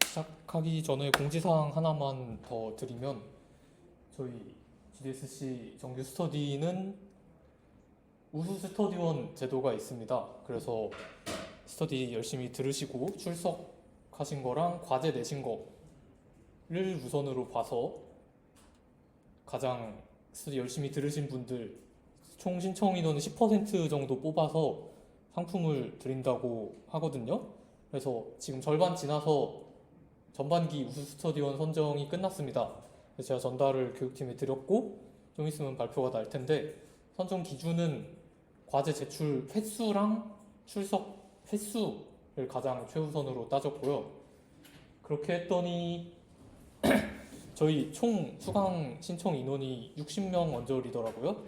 시작하기 전에 공지사항 하나만 더 드리면, 저희 GDSC 정규 스터디는 우수 스터디원 제도가 있습니다. 그래서 스터디 열심히 들으시고 출석하신 거랑 과제 내신 거를 우선으로 봐서 가장 스터디 열심히 들으신 분들 총 신청 인원은 10% 정도 뽑아서 상품을 드린다고 하거든요. 그래서 지금 절반 지나서 전반기 우수 스터디원 선정이 끝났습니다. 그래서 제가 전달을 교육팀에 드렸고 좀 있으면 발표가 날 텐데, 선정 기준은 과제 제출 횟수랑 출석 횟수를 가장 최우선으로 따졌고요. 그렇게 했더니 저희 총 수강 신청 인원이 60명 언저리더라고요.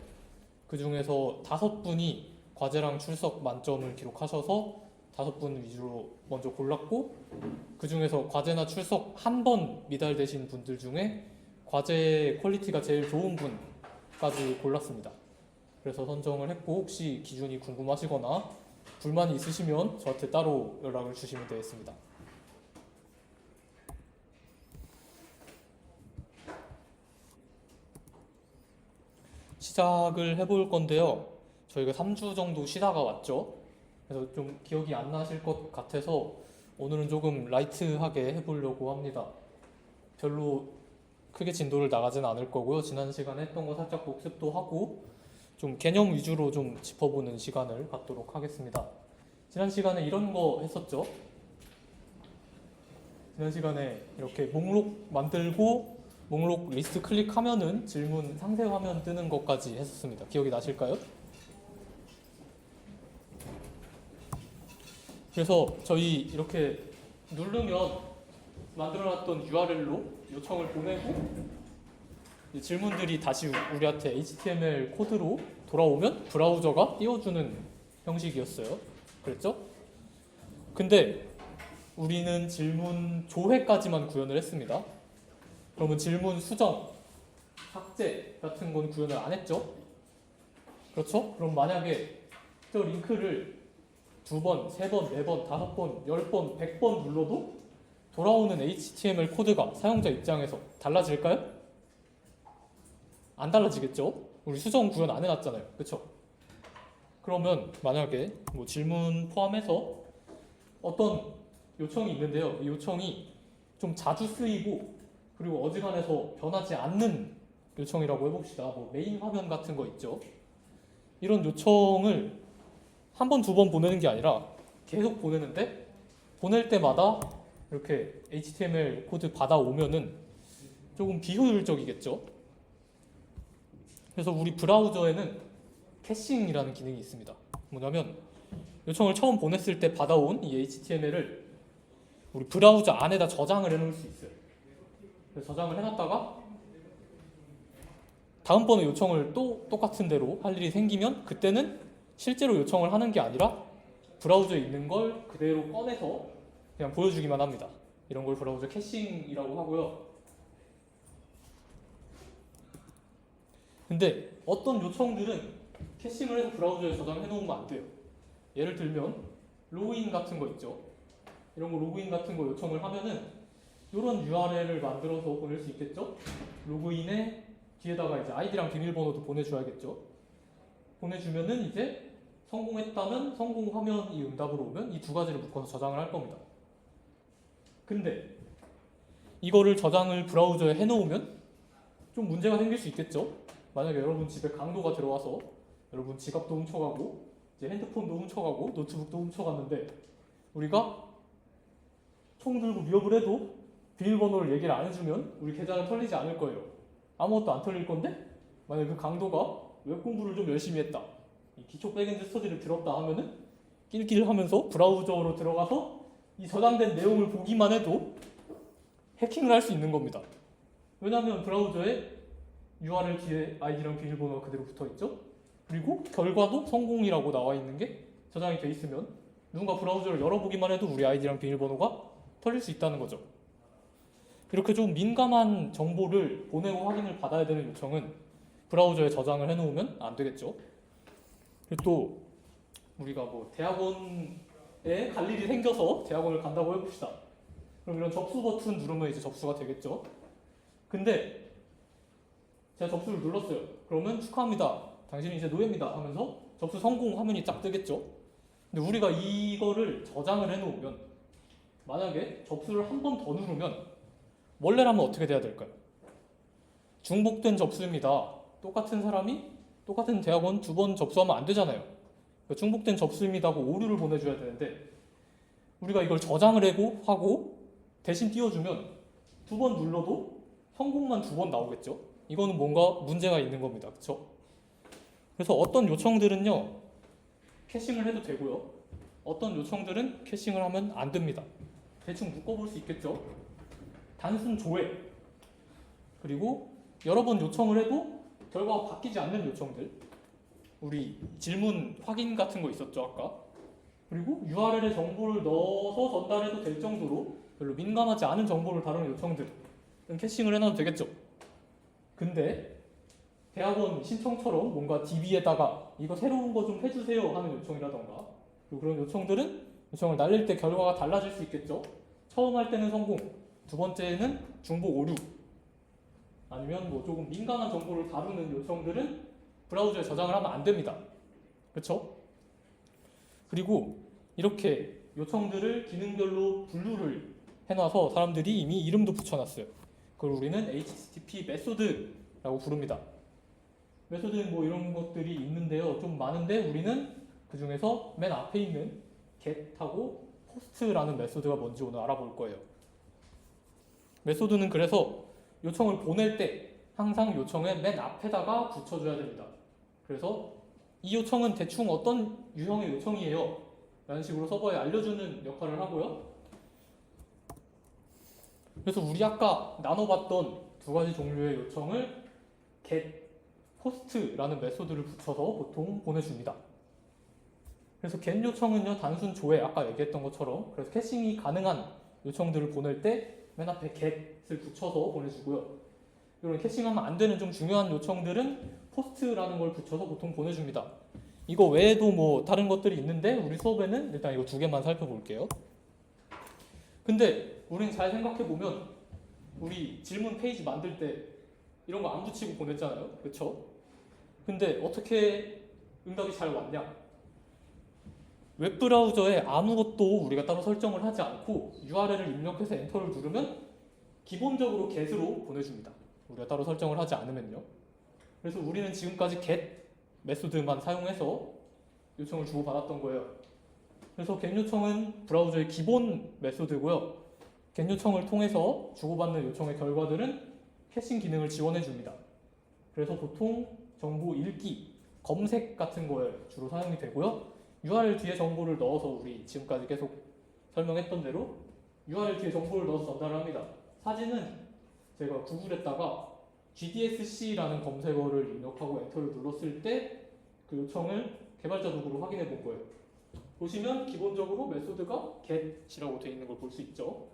그 중에서 5분이 과제랑 출석 만점을 기록하셔서 5분 위주로 먼저 골랐고, 그 중에서 과제나 출석 한 번 미달되신 분들 중에 과제 퀄리티가 제일 좋은 분까지 골랐습니다. 그래서 선정을 했고, 혹시 기준이 궁금하시거나 불만이 있으시면 저한테 따로 연락을 주시면 되겠습니다. 시작을 해볼 건데요. 저희가 3주 정도 쉬다가 왔죠. 그래서 좀 기억이 안 나실 것 같아서 오늘은 조금 라이트하게 해보려고 합니다. 별로 크게 진도를 나가진 않을 거고요. 지난 시간에 했던 거 살짝 복습도 하고 좀 개념 위주로 좀 짚어보는 시간을 갖도록 하겠습니다. 지난 시간에 이런 거 했었죠. 지난 시간에 이렇게 목록 만들고 목록 리스트 클릭하면은 질문 상세 화면 뜨는 것까지 했었습니다. 기억이 나실까요? 그래서 저희 이렇게 누르면 만들어놨던 URL로 요청을 보내고 질문들이 다시 우리한테 HTML 코드로 돌아오면 브라우저가 띄워주는 형식이었어요. 그랬죠? 근데 우리는 질문 조회까지만 구현을 했습니다. 그러면 질문 수정, 삭제 같은 건 구현을 안 했죠? 그렇죠? 그럼 만약에 저 링크를 2번, 3번, 4번, 5번, 10번, 100번 눌러도 돌아오는 HTML 코드가 사용자 입장에서 달라질까요? 안 달라지겠죠? 우리 수정 구현 안 해놨잖아요. 그쵸? 그러면 만약에 뭐 질문 포함해서 어떤 요청이 있는데요. 이 요청이 좀 자주 쓰이고 그리고 어지간해서 변하지 않는 요청이라고 해봅시다. 뭐 메인 화면 같은 거 있죠. 이런 요청을 한 번, 2번 보내는 게 아니라 계속 보내는데, 보낼 때마다 이렇게 HTML 코드 받아오면은 조금 비효율적이겠죠. 그래서 우리 브라우저에는 캐싱이라는 기능이 있습니다. 뭐냐면 요청을 처음 보냈을 때 받아온 이 HTML을 우리 브라우저 안에다 저장을 해놓을 수 있어요. 그래서 저장을 해놨다가 다음번에 요청을 또 똑같은 대로 할 일이 생기면 그때는 실제로 요청을 하는 게 아니라 브라우저에 있는 걸 그대로 꺼내서 그냥 보여주기만 합니다. 이런 걸 브라우저 캐싱이라고 하고요. 근데 어떤 요청들은 캐싱을 해서 브라우저에 저장해 놓으면 안 돼요. 예를 들면 로그인 같은 거 있죠. 이런 거 로그인 같은 거 요청을 하면은 이런 URL을 만들어서 보낼 수 있겠죠. 로그인에 뒤에다가 이제 아이디랑 비밀번호도 보내줘야겠죠. 보내주면은 이제 성공했다면 성공 화면이 응답으로 오면 이 2가지를 묶어서 저장을 할 겁니다. 근데 이거를 저장을 브라우저에 해놓으면 좀 문제가 생길 수 있겠죠. 만약에 여러분 집에 강도가 들어와서 여러분 지갑도 훔쳐가고 이제 핸드폰도 훔쳐가고 노트북도 훔쳐갔는데 우리가 총 들고 위협을 해도 비밀번호를 얘기를 안 해주면 우리 계좌는 털리지 않을 거예요. 아무것도 안 털릴 건데 만약에 그 강도가 웹 공부를 좀 열심히 했다, 이 기초 백엔드 스터디를 들었다 하면은 낄낄 하면서 브라우저로 들어가서 이 저장된 내용을 보기만 해도 해킹을 할 수 있는 겁니다. 왜냐하면 브라우저에 URL 뒤에 아이디랑 비밀번호가 그대로 붙어있죠. 그리고 결과도 성공이라고 나와 있는 게 저장이 돼 있으면 누군가 브라우저를 열어보기만 해도 우리 아이디랑 비밀번호가 털릴 수 있다는 거죠. 이렇게 좀 민감한 정보를 보내고 확인을 받아야 되는 요청은 브라우저에 저장을 해놓으면 안 되겠죠. 그리고 또 우리가 뭐 대학원에 갈 일이 생겨서 대학원을 간다고 해봅시다. 그럼 이런 접수 버튼 누르면 이제 접수가 되겠죠. 근데 제가 접수를 눌렀어요. 그러면 축하합니다. 당신이 이제 노예입니다 하면서 접수 성공 화면이 쫙 뜨겠죠. 근데 우리가 이거를 저장을 해놓으면 만약에 접수를 한 번 더 누르면 원래라면 어떻게 돼야 될까요? 중복된 접수입니다. 똑같은 사람이 똑같은 대학원 2번 접수하면 안 되잖아요. 중복된 접수입니다 하고 오류를 보내줘야 되는데 우리가 이걸 저장을 하고 대신 띄워주면 2번 눌러도 성공만 2번 나오겠죠. 이거는 뭔가 문제가 있는 겁니다. 그렇죠? 그래서 어떤 요청들은요 캐싱을 해도 되고요. 어떤 요청들은 캐싱을 하면 안 됩니다. 대충 묶어볼 수 있겠죠. 단순 조회 그리고 여러 번 요청을 해도 결과가 바뀌지 않는 요청들, 우리 질문 확인 같은 거 있었죠 아까. 그리고 URL에 정보를 넣어서 전달해도 될 정도로 별로 민감하지 않은 정보를 다루는 요청들은 캐싱을 해놔도 되겠죠. 근데 대학원 신청처럼 뭔가 DB에다가 이거 새로운 거 좀 해주세요 하는 요청이라던가 그런 요청들은 요청을 날릴 때 결과가 달라질 수 있겠죠. 처음 할 때는 성공, 두 번째는 중복 오류, 아니면 뭐 조금 민감한 정보를 다루는 요청들은 브라우저에 저장을 하면 안 됩니다. 그렇죠? 그리고 이렇게 요청들을 기능별로 분류를 해놔서 사람들이 이미 이름도 붙여놨어요. 그걸 우리는 HTTP 메소드라고 부릅니다. 메소드는 뭐 이런 것들이 있는데요. 좀 많은데 우리는 그 중에서 맨 앞에 있는 get하고 post라는 메소드가 뭔지 오늘 알아볼 거예요. 메소드는 그래서 요청을 보낼 때 항상 요청의 맨 앞에다가 붙여줘야 됩니다. 그래서 이 요청은 대충 어떤 유형의 요청이에요 라는 식으로 서버에 알려주는 역할을 하고요. 그래서 우리 아까 나눠봤던 두 가지 종류의 요청을 get, post라는 메소드를 붙여서 보통 보내줍니다. 그래서 get 요청은요 단순 조회, 아까 얘기했던 것처럼 그래서 캐싱이 가능한 요청들을 보낼 때 맨 앞에 get을 붙여서 보내주고요. 이런 캐싱하면 안 되는 좀 중요한 요청들은 post라는 걸 붙여서 보통 보내줍니다. 이거 외에도 뭐 다른 것들이 있는데 우리 수업에는 일단 이거 두 개만 살펴볼게요. 근데 우린 잘 생각해보면 우리 질문 페이지 만들 때 이런 거 안 붙이고 보냈잖아요. 그쵸? 근데 어떻게 응답이 잘 왔냐? 웹브라우저에 아무것도 우리가 따로 설정을 하지 않고 URL을 입력해서 엔터를 누르면 기본적으로 get으로 보내줍니다. 우리가 따로 설정을 하지 않으면요. 그래서 우리는 지금까지 get 메소드만 사용해서 요청을 주고받았던 거예요. 그래서 get 요청은 브라우저의 기본 메소드고요. get 요청을 통해서 주고받는 요청의 결과들은 캐싱 기능을 지원해 줍니다. 그래서 보통 정보 읽기, 검색 같은 거에 주로 사용이 되고요. URL 뒤에 정보를 넣어서 우리 지금까지 계속 설명했던 대로 URL 뒤에 정보를 넣어서 전달을 합니다. 사진은 제가 구글에다가 GDSC라는 검색어를 입력하고 엔터를 눌렀을 때 그 요청을 개발자 도구로 확인해 본 거예요. 보시면 기본적으로 메소드가 get이라고 되어 있는 걸 볼 수 있죠.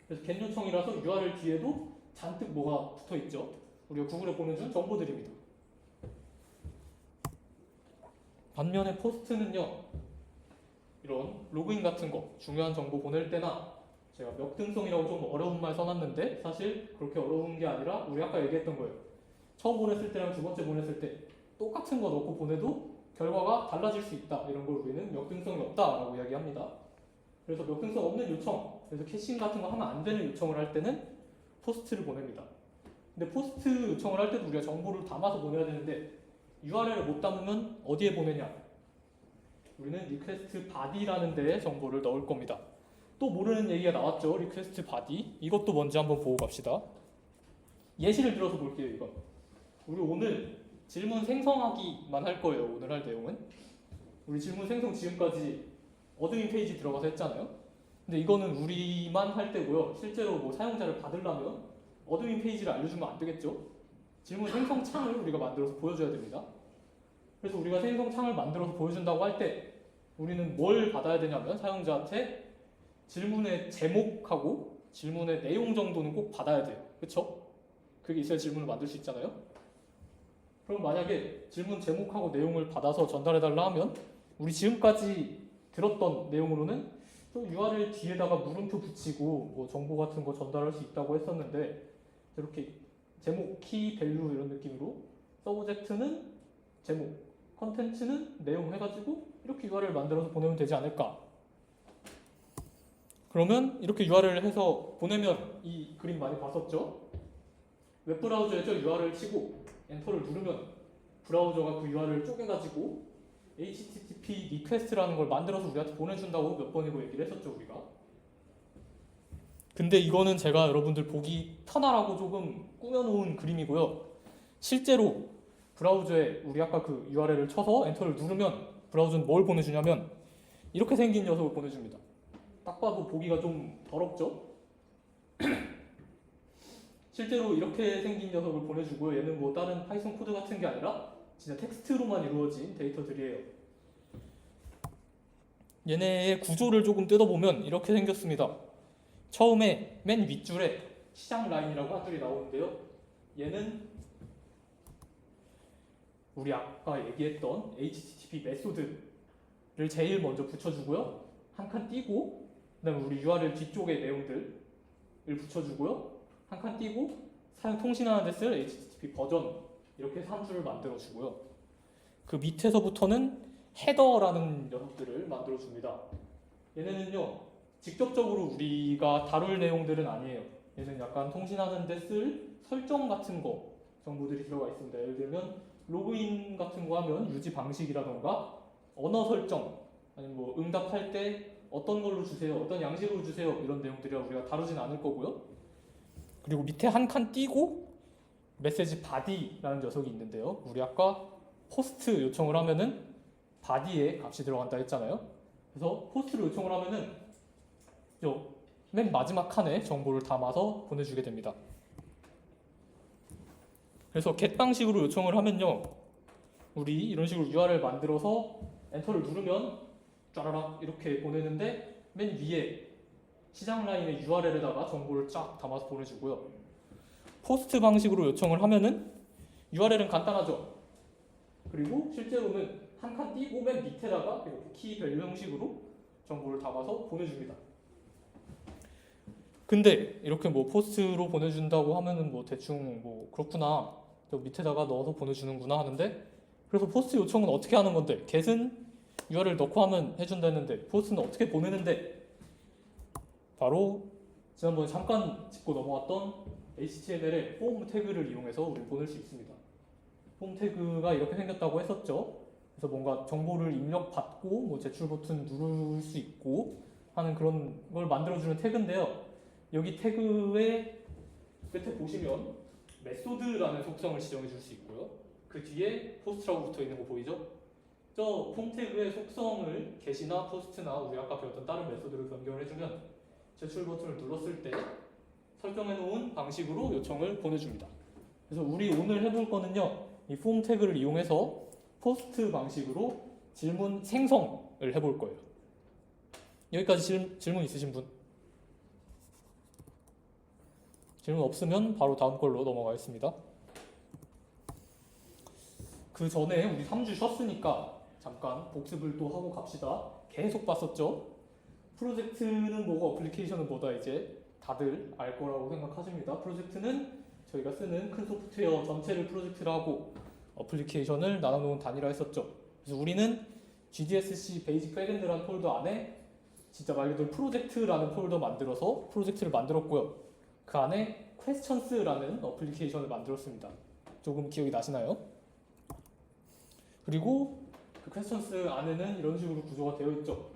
그래서 get 요청이라서 URL 뒤에도 잔뜩 뭐가 붙어 있죠. 우리가 구글에 보내준 정보들입니다. 반면에 post는요, 이런 로그인 같은 거, 중요한 정보 보낼 때나 제가 역등성이라고 좀 어려운 말 써놨는데 사실 그렇게 어려운 게 아니라 우리 아까 얘기했던 거예요. 처음 보냈을 때랑 두 번째 보냈을 때 똑같은 거 넣고 보내도 결과가 달라질 수 있다. 이런 걸 우리는 역등성이 없다라고 이야기합니다. 그래서 역등성 없는 요청, 그래서 캐싱 같은 거 하면 안 되는 요청을 할 때는 포스트를 보냅니다. 근데 포스트 요청을 할 때도 우리가 정보를 담아서 보내야 되는데 URL을 못 담으면 어디에 보내냐? 우리는 request body라는 데에 정보를 넣을 겁니다. 또 모르는 얘기가 나왔죠. request body. 이것도 뭔지 한번 보고 갑시다. 예시를 들어서 볼게요. 이건. 우리 오늘 질문 생성하기만 할 거예요. 오늘 할 내용은. 우리 질문 생성 지금까지 어드민 페이지 들어가서 했잖아요. 근데 이거는 우리만 할 때고요. 실제로 뭐 사용자를 받으려면 어드민 페이지를 알려주면 안 되겠죠. 질문 생성 창을 우리가 만들어서 보여줘야 됩니다. 그래서 우리가 생성 창을 만들어서 보여준다고 할 때 우리는 뭘 받아야 되냐면 사용자한테 질문의 제목하고 질문의 내용 정도는 꼭 받아야 돼요. 그쵸? 그게 있어야 질문을 만들 수 있잖아요. 그럼 만약에 질문 제목하고 내용을 받아서 전달해달라 하면 우리 지금까지 들었던 내용으로는 또 URL 뒤에다가 물음표 붙이고 뭐 정보 같은 거 전달할 수 있다고 했었는데 이렇게 제목, 키, 밸류 이런 느낌으로 서브젝트는 제목, 컨텐츠는 내용 해가지고 이렇게 URL 만들어서 보내면 되지 않을까. 그러면 이렇게 URL을 해서 보내면 이 그림 많이 봤었죠? 웹브라우저에서 URL 치고 엔터를 누르면 브라우저가 그 URL을 쪼개가지고 HTTP 리퀘스트라는 걸 만들어서 우리한테 보내준다고 몇 번이고 얘기를 했었죠, 우리가. 근데 이거는 제가 여러분들 보기 편하라고 조금 꾸며놓은 그림이고요. 실제로 브라우저에 우리 아까 그 URL을 쳐서 엔터를 누르면 브라우저는 뭘 보내주냐면 이렇게 생긴 녀석을 보내줍니다. 딱 봐도 보기가 좀 더럽죠? 실제로 이렇게 생긴 녀석을 보내주고요. 얘는 뭐 다른 파이썬 코드 같은 게 아니라 진짜 텍스트로만 이루어진 데이터들이에요. 얘네의 구조를 조금 뜯어보면 이렇게 생겼습니다. 처음에 맨 윗줄에 시작 라인이라고 한 줄이 나오는데요. 얘는 우리 아까 얘기했던 HTTP 메소드를 제일 먼저 붙여주고요. 한 칸 띄고 그다음에 우리 URL 뒤쪽의 내용들을 붙여주고요. 한 칸 띄고 사용 통신하는 데 쓸 HTTP 버전 이렇게 해서 한 줄을 만들어주고요. 그 밑에서부터는 헤더라는 녀석들을 만들어줍니다. 얘네는요 직접적으로 우리가 다룰 내용들은 아니에요. 얘는 약간 통신하는 데 쓸 설정 같은 거 정보들이 들어가 있습니다. 예를 들면 로그인 같은 거 하면 유지 방식이라던가 언어 설정 아니면 뭐 응답할 때 어떤 걸로 주세요, 어떤 양식으로 주세요 이런 내용들이라 우리가 다루진 않을 거고요. 그리고 밑에 한 칸 띄고 메시지 바디라는 녀석이 있는데요. 우리 아까 포스트 요청을 하면은 바디에 값이 들어간다 했잖아요. 그래서 포스트를 요청을 하면은 맨 마지막 칸에 정보를 담아서 보내주게 됩니다. 그래서 get 방식으로 요청을 하면요. 우리 이런 식으로 URL 만들어서 엔터를 누르면 쫘라락 이렇게 보내는데 맨 위에 시작 라인의 URL에다가 정보를 쫙 담아서 보내주고요. 포스트 방식으로 요청을 하면은 URL은 간단하죠. 그리고 실제로는 한 칸 띄고 맨 밑에다가 키 밸류 형식으로 정보를 담아서 보내줍니다. 근데 이렇게 뭐 포스트로 보내준다고 하면은 뭐 대충 뭐 그렇구나 저 밑에다가 넣어서 보내주는구나 하는데 그래서 포스트 요청은 어떻게 하는 건데 get은 URL 넣고 하면 해준다는데 포스트는 어떻게 보내는데 바로 지난번에 잠깐 짚고 넘어왔던 HTML의 폼 태그를 이용해서 우리 보낼 수 있습니다. 폼 태그가 이렇게 생겼다고 했었죠. 그래서 뭔가 정보를 입력받고 뭐 제출 버튼 누를 수 있고 하는 그런 걸 만들어주는 태그인데요. 여기 태그의 끝에 보시면 메소드라는 속성을 지정해 줄 수 있고요. 그 뒤에 포스트라고 붙어 있는 거 보이죠? 저 폼 태그의 속성을 get이나 post나 우리 아까 배웠던 다른 메소드로 변경을 해주면 제출 버튼을 눌렀을 때 설정해 놓은 방식으로 요청을 보내줍니다. 그래서 우리 오늘 해볼 거는요. 이 폼 태그를 이용해서 포스트 방식으로 질문 생성을 해볼 거예요. 여기까지 질문 있으신 분? 질문 없으면 바로 다음 걸로 넘어가겠습니다. 그 전에 우리 3주 쉬었으니까 잠깐 복습을 또 하고 갑시다. 계속 봤었죠? 프로젝트는 뭐고 어플리케이션은 뭐다 이제 다들 알 거라고 생각하십니다. 프로젝트는 저희가 쓰는 큰 소프트웨어 전체를 프로젝트를 하고 어플리케이션을 나눠놓은 단위라 했었죠. 그래서 우리는 GDSC 베이직 백엔드라는 폴더 안에 진짜 말 그대로 프로젝트라는 폴더 만들어서 프로젝트를 만들었고요. 그 안에 questions라는 어플리케이션을 만들었습니다. 조금 기억이 나시나요? 그리고 그 questions 안에는 이런 식으로 구조가 되어 있죠.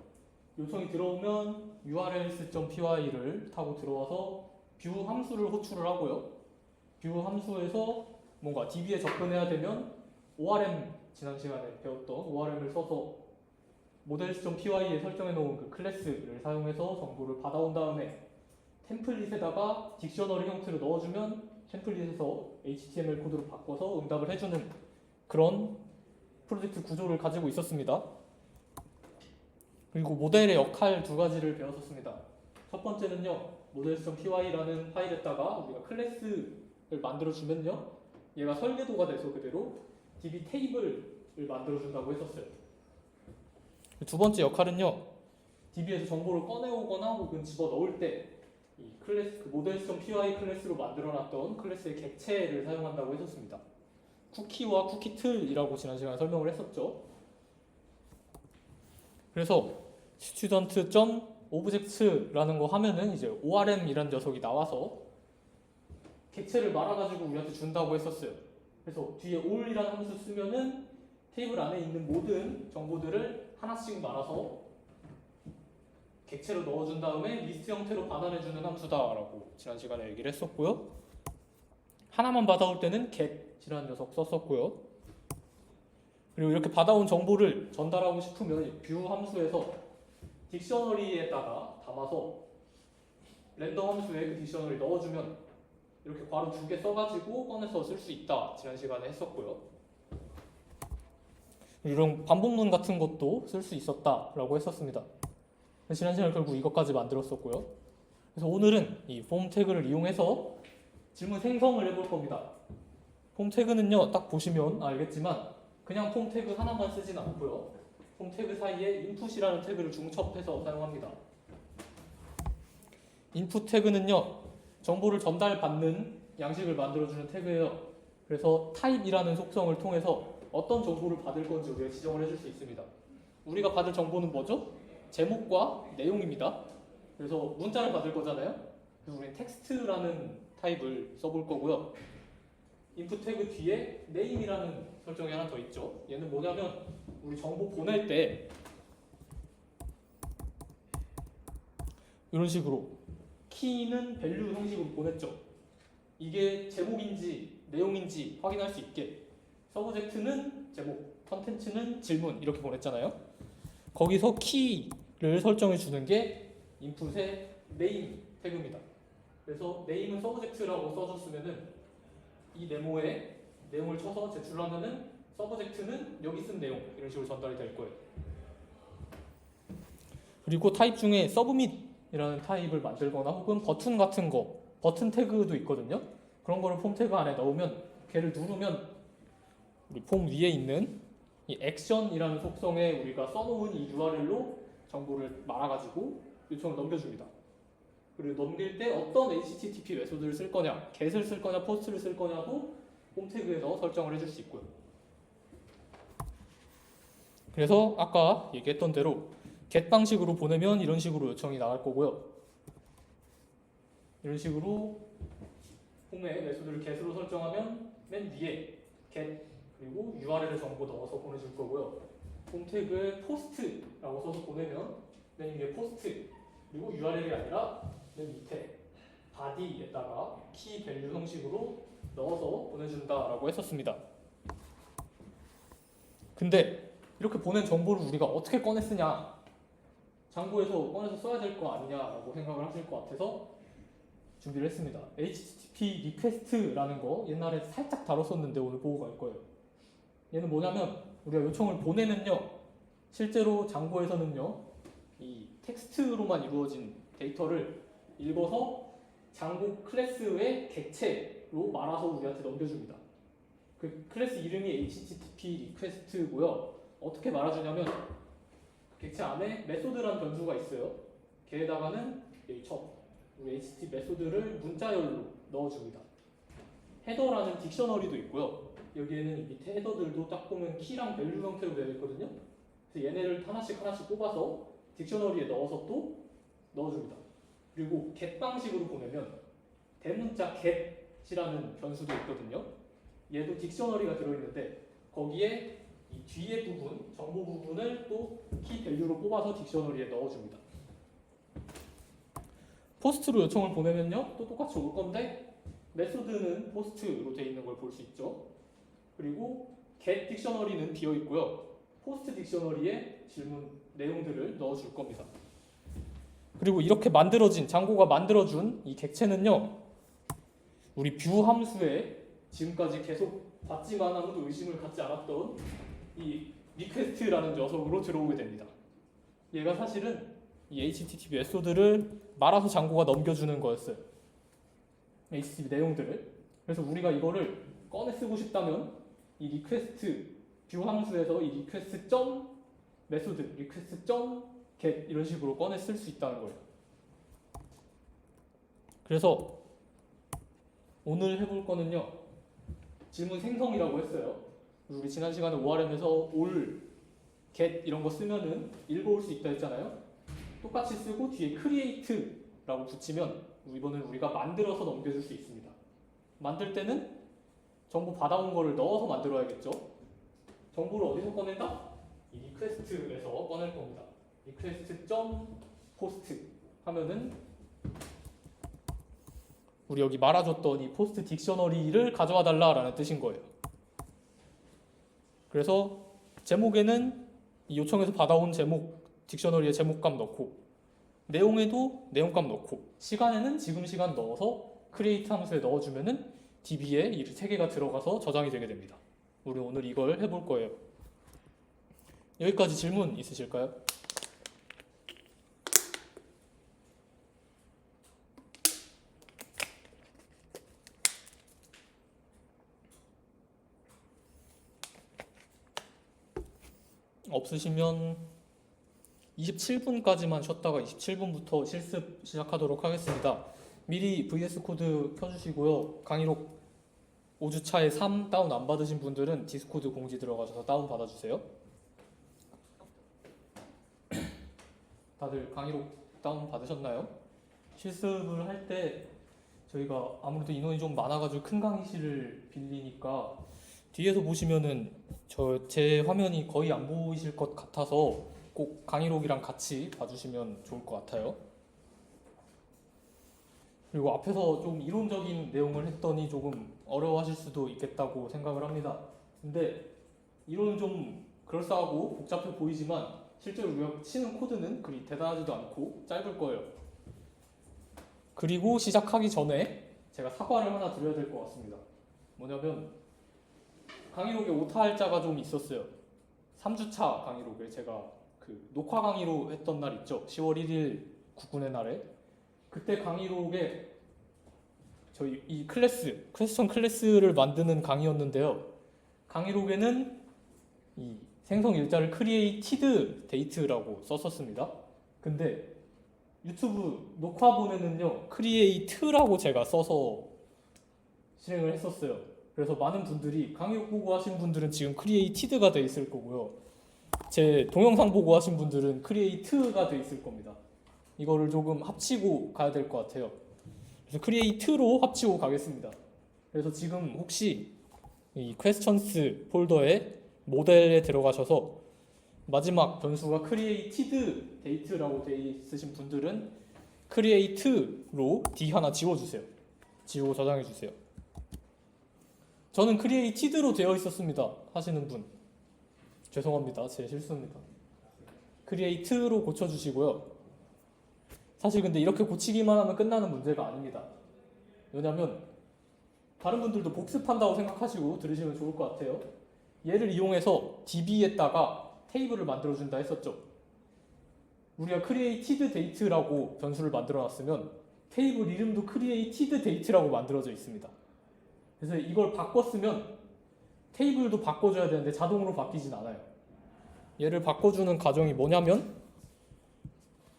요청이 들어오면 urls.py를 타고 들어와서 뷰 함수를 호출을 하고요. 뷰 함수에서 뭔가 DB에 접근해야 되면 ORM 지난 시간에 배웠던 ORM을 써서 models.py에 설정해 놓은 그 클래스를 사용해서 정보를 받아온 다음에 템플릿에다가 딕셔너리 형태로 넣어주면 템플릿에서 HTML 코드로 바꿔서 응답을 해주는 그런 프로젝트 구조를 가지고 있었습니다. 그리고 모델의 역할 두 가지를 배웠었습니다. 첫 번째는요, models.py라는 파일에다가 우리가 클래스를 만들어주면요, 얘가 설계도가 돼서 그대로 DB 테이블을 만들어준다고 했었어요. 두 번째 역할은요, DB에서 정보를 꺼내오거나 혹은 집어넣을 때 이 클래스 그 models.py 클래스로 만들어놨던 클래스의 객체를 사용한다고 했었습니다. 쿠키와 쿠키틀이라고 지난 시간에 설명을 했었죠. 그래서 student.object라는 거 하면은 이제 ORM이라는 녀석이 나와서 객체를 말아가지고 우리한테 준다고 했었어요. 그래서 뒤에 all이라는 함수 쓰면은 테이블 안에 있는 모든 정보들을 하나씩 말아서 객체로 넣어준 다음에 리스트 형태로 반환해주는 함수다라고 지난 시간에 얘기를 했었고요. 하나만 받아올 때는 get이라는 녀석 썼었고요. 그리고 이렇게 받아온 정보를 전달하고 싶으면 뷰 함수에서 딕셔너리에다가 담아서 랜덤 함수에 그 딕셔너리 넣어주면 이렇게 괄호 2개 써가지고 꺼내서 쓸 수 있다 지난 시간에 했었고요. 이런 반복문 같은 것도 쓸 수 있었다라고 했었습니다. 지난 시간에 결국 이것까지 만들었었고요. 그래서 오늘은 이 폼 태그를 이용해서 질문 생성을 해볼 겁니다. 폼 태그는요, 딱 보시면 알겠지만 그냥 폼 태그 하나만 쓰진 않고요. 폼 태그 사이에 input이라는 태그를 중첩해서 사용합니다. input 태그는요, 정보를 전달받는 양식을 만들어주는 태그예요. 그래서 type이라는 속성을 통해서 어떤 정보를 받을 건지 우리가 지정을 해줄 수 있습니다. 우리가 받을 정보는 뭐죠? 제목과 내용입니다. 그래서 문자를 받을 거잖아요. 그래서 우리는 텍스트라는 타입을 써볼 거고요. input 태그 뒤에 name이라는 설정이 하나 더 있죠. 얘는 뭐냐면 우리 정보 보낼 때 이런 식으로 키는 밸류 형식으로 보냈죠. 이게 제목인지 내용인지 확인할 수 있게 서브젝트는 제목, 컨텐츠는 질문 이렇게 보냈잖아요. 거기서 키를 설정해 주는 게 인풋의 name 태그입니다. 그래서 name은 서브젝트라고 써줬으면은 이 네모에 내용을 쳐서 제출하면은 서브젝트는 여기 쓴 내용 이런 식으로 전달이 될 거예요. 그리고 타입 중에 submit이라는 타입을 만들거나 혹은 버튼 같은 거, 버튼 태그도 있거든요. 그런 거를 폼 태그 안에 넣으면 걔를 누르면 우리 폼 위에 있는 이 액션이라는 속성에 우리가 써놓은 이 URL로 정보를 말아가지고 요청을 넘겨줍니다. 그리고 넘길 때 어떤 HTTP 메소드를 쓸 거냐, get을 쓸 거냐, post를 쓸 거냐도 폼 태그에서 설정을 해줄 수 있고요. 그래서 아까 얘기했던 대로 get 방식으로 보내면 이런 식으로 요청이 나갈 거고요. 이런 식으로 폼에 메소드를 get으로 설정하면 맨 위에 get 그리고 URL의 정보 넣어서 보내줄 거고요. 폼 태그에 post라고 써서 보내면 맨 위에 post 그리고 URL이 아니라 맨 밑에 body에다가 키 밸류 형식으로 넣어서 보내준다라고 했었습니다. 근데 이렇게 보낸 정보를 우리가 어떻게 꺼내 쓰냐, 장고에서 꺼내서 써야 될 거 아니냐라고 생각을 하실 것 같아서 준비를 했습니다. HTTP 리퀘스트라는 거 옛날에 살짝 다뤘었는데 오늘 보고 갈 거예요. 얘는 뭐냐면 우리가 요청을 보내면요, 실제로 장고에서는요 이 텍스트로만 이루어진 데이터를 읽어서 장고 클래스의 객체로 말아서 우리한테 넘겨줍니다. 그 클래스 이름이 HTTP 리퀘스트고요. 어떻게 말아주냐면 객체 안에 메소드라는 변수가 있어요. 걔에다가는 여기 우리 HTTP 메소드를 문자열로 넣어줍니다. 헤더라는 딕셔너리도 있고요. 여기에는 밑에 헤더들도 딱 보면 키랑 밸류 형태로 되어 있거든요. 그래서 얘네를 하나씩 뽑아서 딕셔너리에 넣어서 또 넣어줍니다. 그리고 get 방식으로 보내면 대문자 get이라는 변수도 있거든요. 얘도 딕셔너리가 들어있는데 거기에 이 뒤에 부분, 정보 부분을 또 키 밸류로 뽑아서 딕셔너리에 넣어줍니다. 포스트로 요청을 보내면요 또 똑같이 올 건데 메소드는 포스트로 되어 있는 걸 볼 수 있죠. 그리고 get 딕셔너리는 비어 있고요. 포스트 딕셔너리에 질문 내용들을 넣어줄 겁니다. 그리고 이렇게 만들어진 장고가 만들어준 이 객체는요 우리 뷰 함수에 지금까지 계속 봤지만 아무도 의심을 갖지 않았던 이 리퀘스트라는 녀석으로 들어오게 됩니다. 얘가 사실은 이 HTTP 메소드를 말아서 장고가 넘겨주는 거였어요. HTTP 내용들을. 그래서 우리가 이거를 꺼내 쓰고 싶다면 이 리퀘스트 뷰 함수에서 이 리퀘스트 점 메소드, 리퀘스트 점 get 이런 식으로 꺼내 쓸 수 있다는 거예요. 그래서 오늘 해볼 거는요, 질문 생성이라고 했어요. 우리 지난 시간에 ORM에서 all, get 이런 거 쓰면은 읽어올 수 있다 했잖아요. 똑같이 쓰고 뒤에 create라고 붙이면 이번엔 우리가 만들어서 넘겨줄 수 있습니다. 만들 때는 정보 받아온 거를 넣어서 만들어야겠죠. 정보를 어디서 꺼낸다? 이 request에서 꺼낼 겁니다. request.post 하면은 우리 여기 말아줬던 이 포스트 딕셔너리를 가져와 달라라는 뜻인 거예요. 그래서 제목에는 이 요청에서 받아온 제목, 딕셔너리의 제목값 넣고, 내용에도 내용값 넣고, 시간에는 지금 시간 넣어서 create 함수에 넣어주면은 DB에 이 세 개가 들어가서 저장이 되게 됩니다. 우리 오늘 이걸 해볼 거예요. 여기까지 질문 있으실까요? 없으시면 27분까지만 쉬었다가 27분부터 실습 시작하도록 하겠습니다. 미리 VS 코드 켜주시고요. 강의록 5주차에 3 다운 안 받으신 분들은 디스코드 공지 들어가셔서 다운 받아주세요. 다들 강의록 다운 받으셨나요? 실습을 할 때 저희가 아무래도 인원이 좀 많아가지고 큰 강의실을 빌리니까 뒤에서 보시면은 제 화면이 거의 안 보이실 것 같아서 꼭 강의록이랑 같이 봐주시면 좋을 것 같아요. 그리고 앞에서 좀 이론적인 내용을 했더니 조금 어려워하실 수도 있겠다고 생각을 합니다. 근데 이론은 좀 그럴싸하고 복잡해 보이지만 실제로 우리가 치는 코드는 그리 대단하지도 않고 짧을 거예요. 그리고 시작하기 전에 제가 사과를 하나 드려야 될 것 같습니다. 뭐냐면 강의록에 오타할자가 좀 있었어요. 3주차 강의록에 제가 그 녹화 강의로 했던 날 있죠. 10월 1일 국군의 날에. 그때 강의록에 저희 이 퀘스천 클래스를 만드는 강의였는데요. 강의록에는 이 생성 일자를 created date라고 썼었습니다. 근데 유튜브 녹화본에는요, create라고 제가 써서 실행을 했었어요. 그래서 많은 분들이 강의록 보고 하신 분들은 지금 created가 돼 있을 거고요. 제 동영상 보고 하신 분들은 create가 돼 있을 겁니다. 이거를 조금 합치고 가야 될 것 같아요. 그래서 create로 합치고 가겠습니다. 그래서 지금 혹시 이 questions 폴더에 모델에 들어가셔서 마지막 변수가 created date라고 돼 있으신 분들은 create로 D 하나 지워주세요. 지우고 저장해주세요. 저는 created로 되어 있었습니다. 하시는 분 죄송합니다. 제 실수입니다. create로 고쳐주시고요. 사실 근데 이렇게 고치기만 하면 끝나는 문제가 아닙니다. 왜냐면 다른 분들도 복습한다고 생각하시고 들으시면 좋을 것 같아요. 얘를 이용해서 DB에다가 테이블을 만들어준다 했었죠. 우리가 created date라고 변수를 만들어놨으면 테이블 이름도 created date라고 만들어져 있습니다. 그래서 이걸 바꿨으면 테이블도 바꿔줘야 되는데 자동으로 바뀌진 않아요. 얘를 바꿔주는 과정이 뭐냐면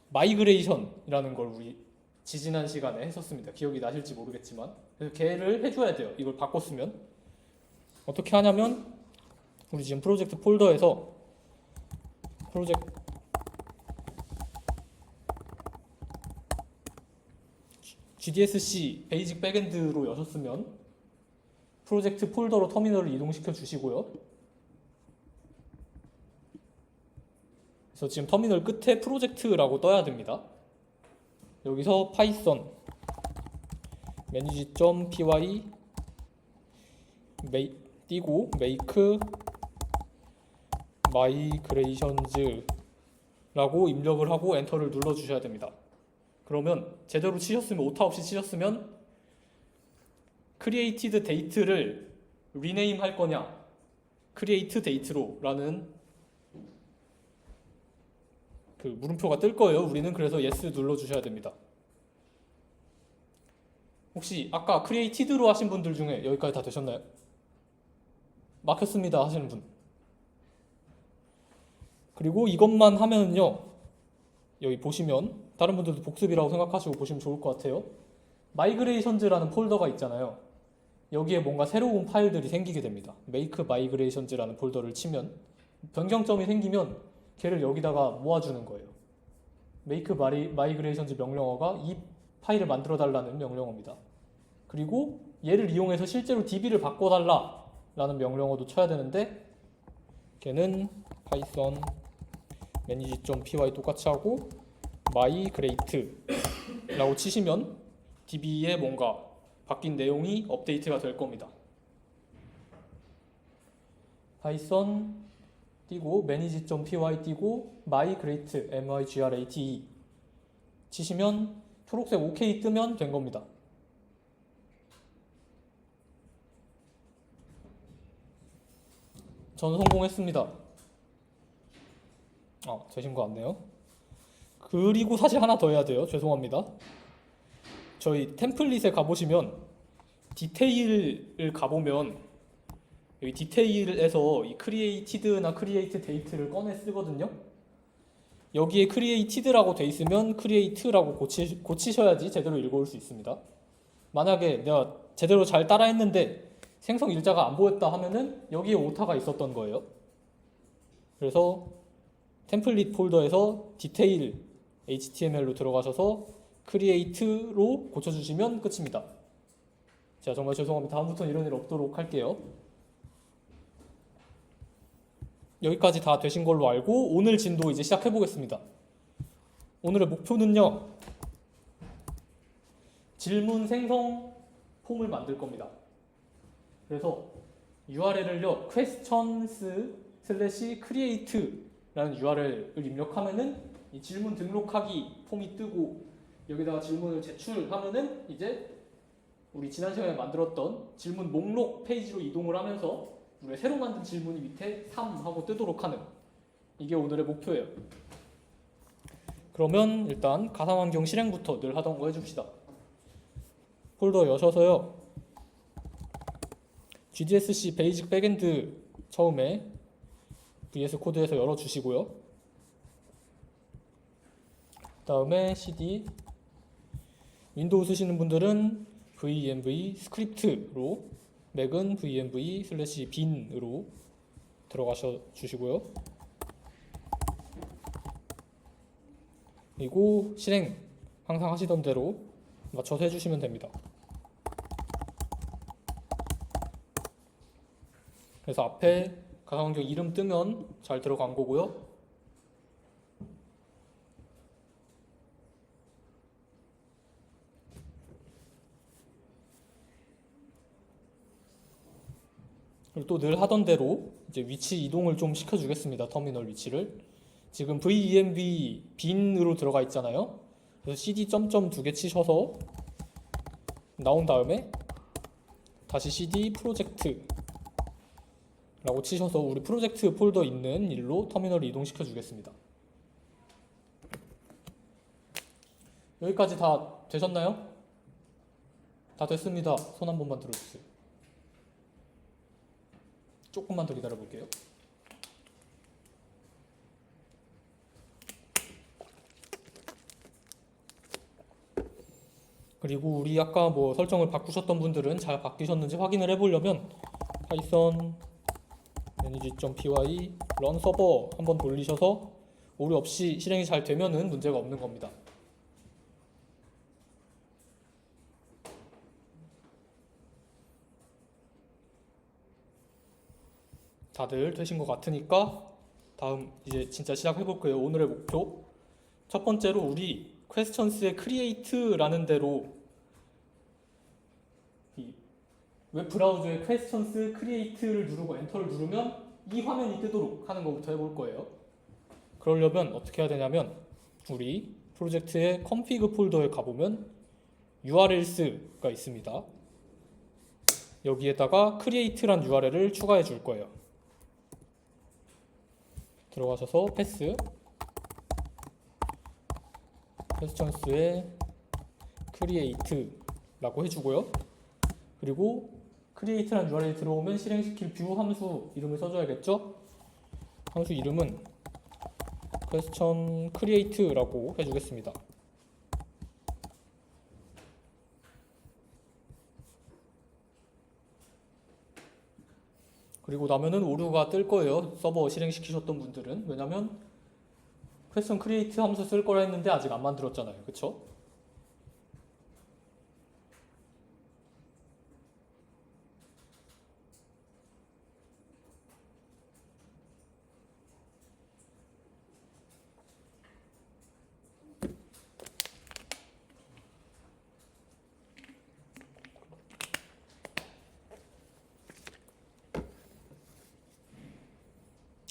마이그레이션이라는 걸 우리 지지난 시간에 했었습니다. 기억이 나실지 모르겠지만 그래서 걔를 해줘야 돼요. 이걸 바꿨으면 어떻게 하냐면 우리 지금 프로젝트 폴더에서 프로젝트 GDSC 베이직 백엔드로 여셨으면 프로젝트 폴더로 터미널을 이동시켜 주시고요. 그래서 지금 터미널 끝에 프로젝트라고 떠야 됩니다. 여기서 파이썬 manage.py 띄고 make migrations 라고 입력을 하고 엔터를 눌러 주셔야 됩니다. 그러면 제대로 치셨으면 오타 없이 치셨으면 created date를 rename 할 거냐 create date로 라는 그 물음표가 뜰 거예요. 우리는 그래서 yes 눌러 주셔야 됩니다. 혹시 아까 created로 하신 분들 중에 여기까지 다 되셨나요? 막혔습니다 하시는 분. 그리고 이것만 하면은요 여기 보시면 다른 분들도 복습이라고 생각하시고 보시면 좋을 것 같아요. migrations라는 폴더가 있잖아요. 여기에 뭔가 새로운 파일들이 생기게 됩니다. make migrations라는 폴더를 치면 변경점이 생기면 걔를 여기다가 모아주는 거예요. make migrations 명령어가 이 파일을 만들어 달라는 명령어입니다. 그리고 얘를 이용해서 실제로 DB를 바꿔달라 라는 명령어도 쳐야 되는데 걔는 python manage.py 똑같이 하고 migrate 라고 치시면 DB에 뭔가 바뀐 내용이 업데이트가 될 겁니다. python 띄고 manage.py 띄고 migrate migrate 치시면 초록색 OK 뜨면 된 겁니다. 전 성공했습니다. 되신 거 같네요. 그리고 사실 하나 더 해야 돼요. 죄송합니다. 저희 템플릿에 가보시면 디테일을 가보면 여기 디테일에서 이 created나 create date를 꺼내 쓰거든요. 여기에 created라고 돼 있으면 create라고 고치셔야지 제대로 읽어올 수 있습니다. 만약에 내가 제대로 잘 따라했는데 생성 일자가 안 보였다 하면은 여기에 오타가 있었던 거예요. 그래서 템플릿 폴더에서 디테일 HTML로 들어가셔서 create로 고쳐주시면 끝입니다. 자, 정말 죄송합니다. 다음부터는 이런 일 없도록 할게요. 여기까지 다 되신 걸로 알고 오늘 진도 이제 시작해 보겠습니다. 오늘의 목표는요, 질문 생성 폼을 만들 겁니다. 그래서 URL을요 questions/create라는 URL을 입력하면은 이 질문 등록하기 폼이 뜨고 여기다가 질문을 제출하면은 이제 우리 지난 시간에 만들었던 질문 목록 페이지로 이동을 하면서 우리가 새로 만든 질문이 밑에 3 하고 뜨도록 하는, 이게 오늘의 목표예요. 그러면 일단 가상환경 실행부터 늘 하던 거 해줍시다. 폴더 여셔서요, GDSC 베이직 백엔드 처음에 VS 코드에서 열어주시고요. 다음에 CD, 윈도우 쓰시는 분들은 venv 스크립트로, 맥은 venv/bin으로 들어가셔 주시고요. 그리고 실행 항상 하시던 대로 맞춰서 해주시면 됩니다. 그래서 앞에 가상환경 이름 뜨면 잘 들어간 거고요. 그리고 또 늘 하던 대로 이제 위치 이동을 좀 시켜주겠습니다. 터미널 위치를. 지금 venv bin으로 들어가 있잖아요. 그래서 cd 점점 2개 치셔서 나온 다음에 다시 cd 프로젝트 라고 치셔서 우리 프로젝트 폴더 있는 일로 터미널을 이동시켜 주겠습니다. 여기까지 다 되셨나요? 다 됐습니다. 손 한 번만 들어주세요. 조금만 더 기다려 볼게요. 그리고 우리 아까 뭐 설정을 바꾸셨던 분들은 잘 바뀌셨는지 확인을 해보려면 python manage.py run server 한번 돌리셔서 오류 없이 실행이 잘 되면은 문제가 없는 겁니다. 다들 되신 것 같으니까 다음 이제 진짜 시작해 볼게요. 오늘의 목표. 첫 번째로 우리 questions의 create라는 대로 이 웹브라우저에 questions create를 누르고 엔터를 누르면 이 화면이 뜨도록 하는 것부터 해볼 거예요. 그러려면 어떻게 해야 되냐면 우리 프로젝트의 config 폴더에 가보면 urls가 있습니다. 여기에다가 create란 URL을 추가해 줄 거예요. 들어가셔서 패스 questions의 create라고 해주고요. 그리고 create라는 URL이 들어오면 실행시킬 뷰 함수 이름을 써줘야겠죠? 함수 이름은 question create라고 해주겠습니다. 그리고 나면은 오류가 뜰 거예요. 서버 실행시키셨던 분들은. 왜냐면 question create 함수 쓸 거라 했는데 아직 안 만들었잖아요. 그쵸?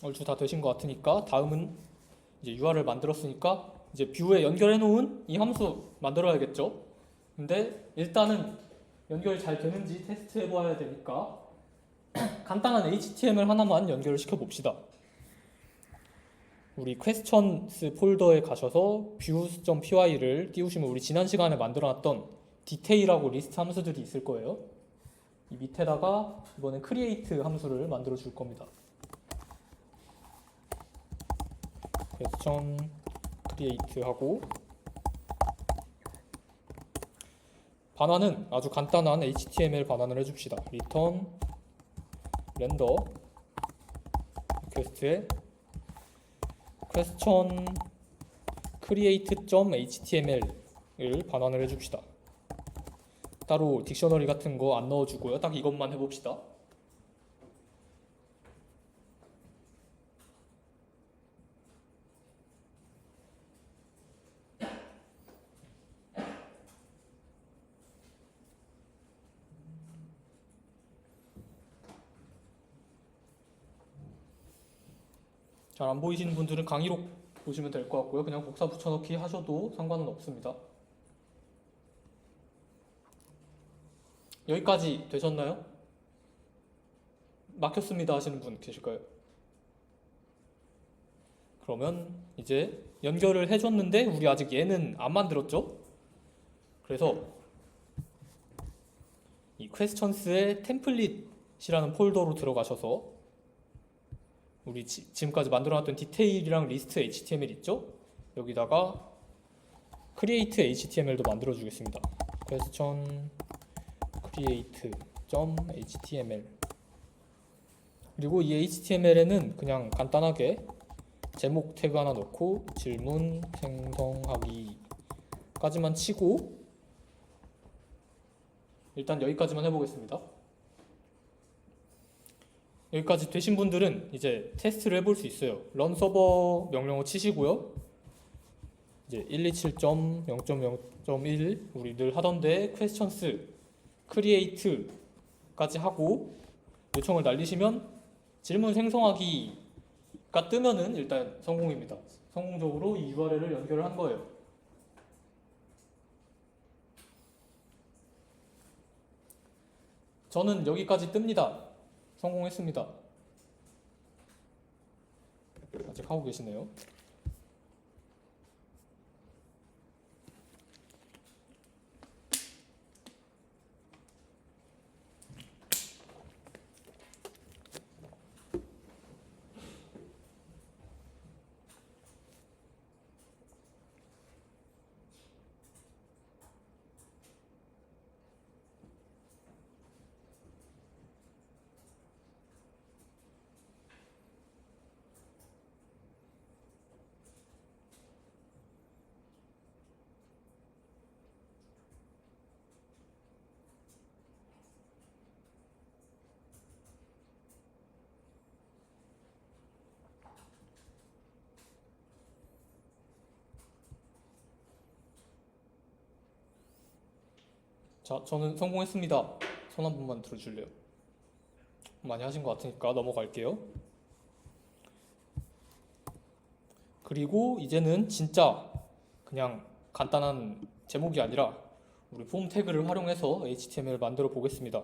얼추 다 되신 것 같으니까 다음은 이제 UR을 만들었으니까 이제 뷰에 연결해 놓은 이 함수 만들어야겠죠. 근데 일단은 연결이 잘 되는지 테스트 해봐야 되니까 간단한 HTML 하나만 연결을 시켜 봅시다. 우리 questions 폴더에 가셔서 views.py를 띄우시면 우리 지난 시간에 만들어놨던 디테일하고 리스트 함수들이 있을 거예요. 이 밑에다가 이번엔 create 함수를 만들어 줄 겁니다. question create 하고 반환은 아주 간단한 HTML 반환을 해줍시다. return render 리퀘스트에 question create.html을 반환을 해줍시다. 따로 딕셔너리 같은 거 안 넣어주고요. 딱 이것만 해봅시다. 잘 안 보이시는 분들은 강의록 보시면 될 것 같고요. 그냥 복사 붙여넣기 하셔도 상관은 없습니다. 여기까지 되셨나요? 막혔습니다 하시는 분 계실까요? 그러면 이제 연결을 해줬는데 우리 아직 얘는 안 만들었죠? 그래서 이 questions의 템플릿이라는 폴더로 들어가셔서 우리 지금까지 만들어놨던 디테일이랑 리스트 HTML 있죠? 여기다가 create HTML도 만들어 주겠습니다. question create.html 그리고 이 HTML에는 그냥 간단하게 제목 태그 하나 넣고 질문 생성하기까지만 치고 일단 여기까지만 해보겠습니다. 여기까지 되신 분들은 이제 테스트를 해볼 수 있어요. run 서버 명령어 치시고요. 이제 127.0.0.1 우리 늘 하던데 questions create까지 하고 요청을 날리시면 질문 생성하기가 뜨면은 일단 성공입니다. 성공적으로 이 URL을 연결을 한 거예요. 저는 여기까지 뜹니다. 성공했습니다. 아직 하고 계시네요. 자, 저는 성공했습니다. 손 한 번만 들어줄래요? 많이 하신 것 같으니까 넘어갈게요. 그리고 이제는 진짜 그냥 간단한 제목이 아니라 우리 폼 태그를 활용해서 HTML을 만들어 보겠습니다.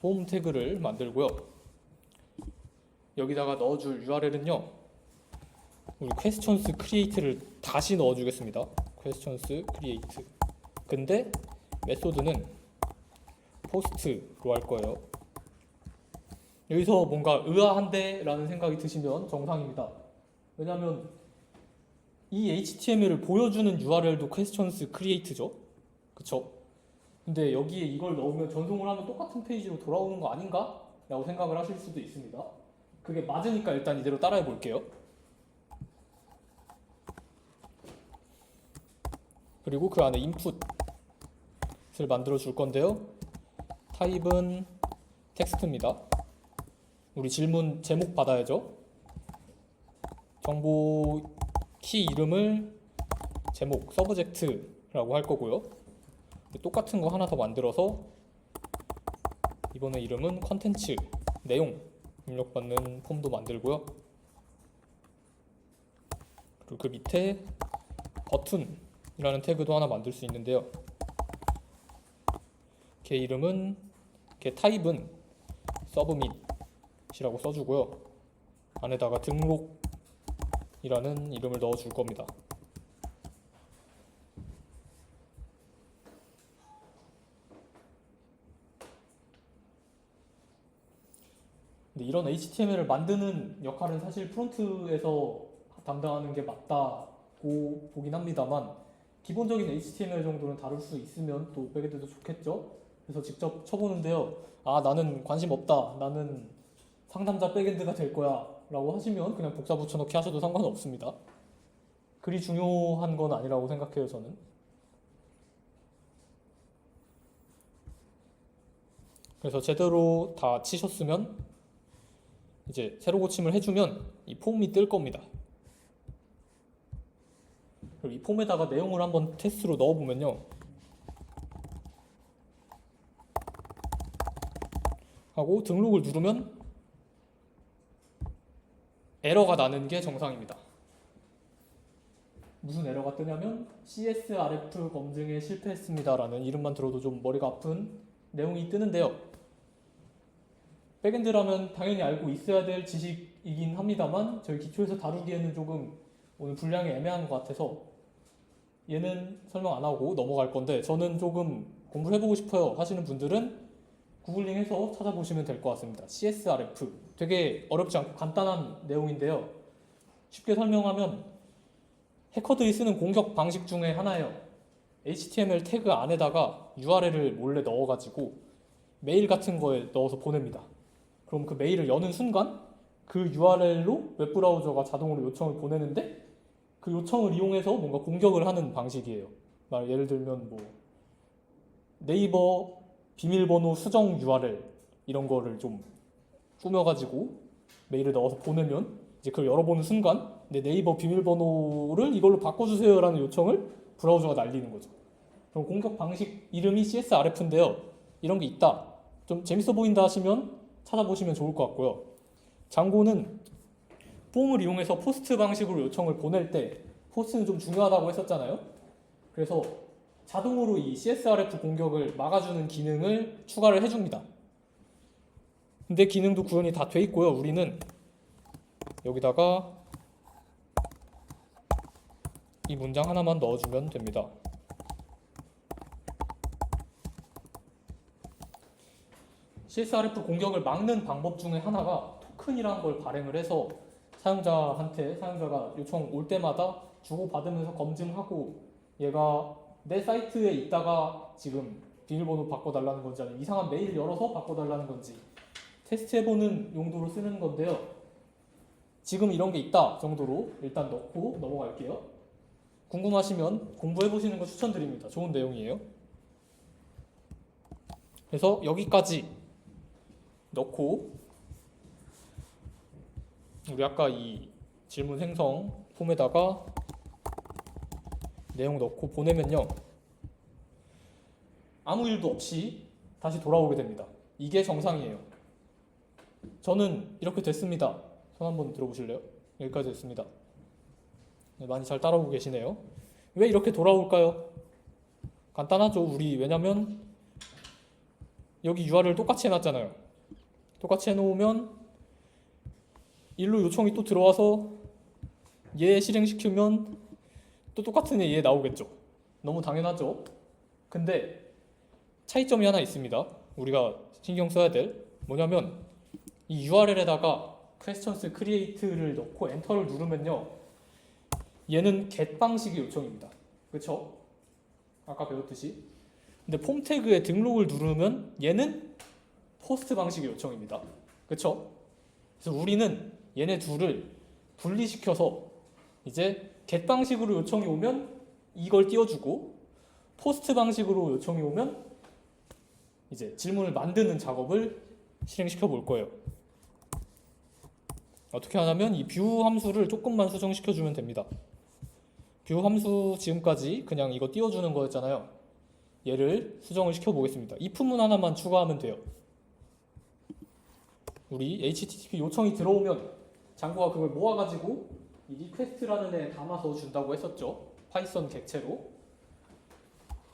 폼 태그를 만들고요. 여기다가 넣어줄 URL은요. 우리 questions create를 다시 넣어주겠습니다. questions create. 근데 메소드는 post로 할 거예요. 여기서 뭔가 의아한데 라는 생각이 드시면 정상입니다. 왜냐하면 이 HTML을 보여주는 URL도 questions create죠. 그쵸? 근데 여기에 이걸 넣으면 전송을 하면 똑같은 페이지로 돌아오는 거 아닌가? 라고 생각을 하실 수도 있습니다. 그게 맞으니까 일단 이대로 따라해 볼게요. 그리고 그 안에 input을 만들어 줄 건데요. 타입은 텍스트입니다. 우리 질문 제목 받아야죠. 정보 키 이름을 제목 서브젝트라고 할 거고요. 똑같은 거 하나 더 만들어서 이번에 이름은 컨텐츠 내용 입력받는 폼도 만들고요. 그리고 그 밑에 버튼이라는 태그도 하나 만들 수 있는데요. 걔 이름은 걔 타입은 서브밋이라고 써주고요. 안에다가 등록이라는 이름을 넣어줄 겁니다. 근데 이런 HTML을 만드는 역할은 사실 프론트에서 담당하는 게 맞다고 보긴 합니다만 기본적인 HTML 정도는 다룰 수 있으면 또 백엔드도 좋겠죠. 그래서 직접 쳐보는데요. 아, 나는 관심 없다. 나는 상담자 백엔드가 될 거야 라고 하시면 그냥 복사 붙여넣기 하셔도 상관은 없습니다. 그리 중요한 건 아니라고 생각해요, 저는. 그래서 제대로 다 치셨으면 이제 새로 고침을 해주면 이 폼이 뜰 겁니다. 그리고 이 폼에다가 내용을 한번 테스트로 넣어보면요. 하고 등록을 누르면 에러가 나는 게 정상입니다. 무슨 에러가 뜨냐면 CSRF 검증에 실패했습니다 라는 이름만 들어도 좀 머리가 아픈 내용이 뜨는데요. 백엔드라면 당연히 알고 있어야 될 지식이긴 합니다만 저희 기초에서 다루기에는 조금 오늘 분량이 애매한 것 같아서 얘는 설명 안 하고 넘어갈 건데 저는 조금 공부를 해보고 싶어요 하시는 분들은 구글링해서 찾아보시면 될 것 같습니다. CSRF 되게 어렵지 않고 간단한 내용인데요. 쉽게 설명하면 해커들이 쓰는 공격 방식 중에 하나예요. HTML 태그 안에다가 URL을 몰래 넣어가지고 메일 같은 거에 넣어서 보냅니다. 그럼 그 메일을 여는 순간 그 URL로 웹브라우저가 자동으로 요청을 보내는데 그 요청을 이용해서 뭔가 공격을 하는 방식이에요. 예를 들면 뭐 네이버 비밀번호 수정 URL 이런 거를 좀 꾸며가지고 메일을 넣어서 보내면 이제 그걸 열어보는 순간 내 네이버 비밀번호를 이걸로 바꿔주세요라는 요청을 브라우저가 날리는 거죠. 그럼 공격 방식 이름이 CSRF인데요. 이런 게 있다. 좀 재밌어 보인다 하시면 찾아보시면 좋을 것 같고요. 장고는 폼을 이용해서 포스트 방식으로 요청을 보낼 때 포스트는 좀 중요하다고 했었잖아요. 그래서 자동으로 이 CSRF 공격을 막아주는 기능을 추가를 해줍니다. 근데 기능도 구현이 다 돼 있고요. 우리는 여기다가 이 문장 하나만 넣어주면 됩니다. CSRF 공격을 막는 방법 중에 하나가 토큰이라는 걸 발행을 해서 사용자가 요청 올 때마다 주고받으면서 검증하고 얘가 내 사이트에 있다가 지금 비밀번호 바꿔달라는 건지 아니면 이상한 메일 열어서 바꿔달라는 건지 테스트해보는 용도로 쓰는 건데요. 지금 이런 게 있다 정도로 일단 넣고 넘어갈게요. 궁금하시면 공부해보시는 거 추천드립니다. 좋은 내용이에요. 그래서 여기까지 넣고 우리 아까 이 질문 생성 폼에다가 내용 넣고 보내면요. 아무 일도 없이 다시 돌아오게 됩니다. 이게 정상이에요. 저는 이렇게 됐습니다. 손 한번 들어보실래요? 여기까지 됐습니다. 네, 많이 잘 따라오고 계시네요. 왜 이렇게 돌아올까요? 간단하죠. 우리 왜냐면 여기 URL 똑같이 해놨잖아요. 똑같이 해놓으면 일로 요청이 또 들어와서 얘 실행시키면 또 똑같은 얘 나오겠죠. 너무 당연하죠. 근데 차이점이 하나 있습니다. 우리가 신경 써야 될 뭐냐면 이 URL에다가 questions create를 넣고 엔터를 누르면요, 얘는 get 방식의 요청입니다. 그쵸? 아까 배웠듯이. 근데 폼 태그에 등록을 누르면 얘는 포스트 방식의 요청입니다. 그쵸? 그래서 우리는 얘네 둘을 분리시켜서 이제 get 방식으로 요청이 오면 이걸 띄워주고, 포스트 방식으로 요청이 오면 이제 질문을 만드는 작업을 실행시켜 볼 거예요. 어떻게 하냐면 이 뷰 함수를 조금만 수정시켜 주면 됩니다. 뷰 함수 지금까지 그냥 이거 띄워주는 거였잖아요. 얘를 수정을 시켜 보겠습니다. if문 하나만 추가하면 돼요. 우리 HTTP 요청이 들어오면 장구가 그걸 모아가지고 이 리퀘스트라는 애 담아서 준다고 했었죠. 파이썬 객체로.